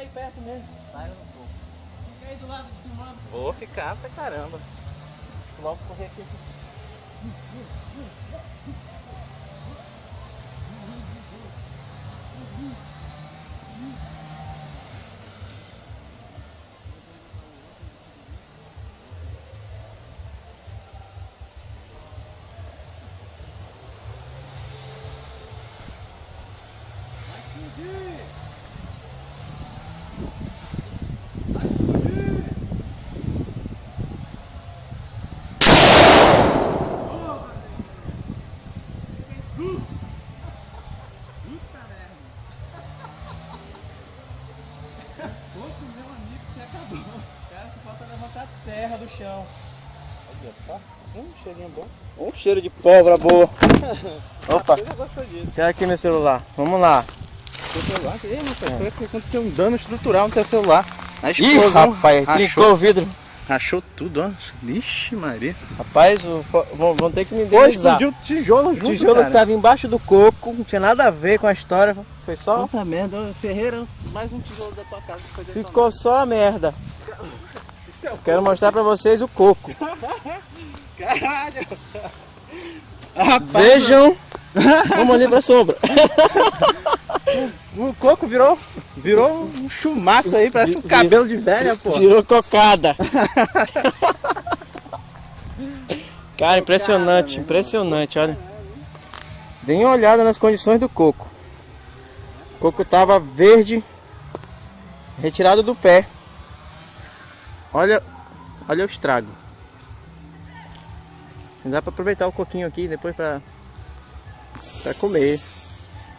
aí perto mesmo. Sai um pouco. Fica aí do lado do filmando. Vou ficar pra caramba. Logo correr aqui. Pouco, meu amigo, você acabou. Cara, só falta levantar a terra do chão. Olha só. Cheirinho bom. Um cheiro de pólvora boa. Opa, Você já gostou disso. quer aqui meu celular. Vamos lá. Seu celular? Ih, rapaz, parece que aconteceu um dano estrutural no teu celular. A Ih, explosão rapaz, trincou o vidro. rachou tudo, ó. Vixe, Maria. Rapaz, vão ter que me Pô, indenizar. explodiu o tijolo O junto, tijolo cara. que tava embaixo do coco, não tinha nada a ver com a história. Foi só. Puta merda, ô, Ferreira, mais um tijolo da tua casa que foi detonado. Ficou só a merda. Quero mostrar pra vocês o coco. Caralho! Vejam. Vamos ali pra sombra. O coco virou um chumaço aí, parece um cabelo de velha, pô. Virou cocada. Cara, impressionante, impressionante, olha. Deem uma olhada nas condições do coco. O coco tava verde, retirado do pé. Olha o estrago. Dá pra aproveitar o coquinho aqui depois pra comer.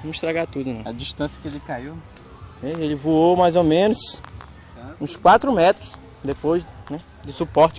Não estragar tudo, não. A distância que ele caiu. Ele voou mais ou menos uns 4 metros depois, né, do suporte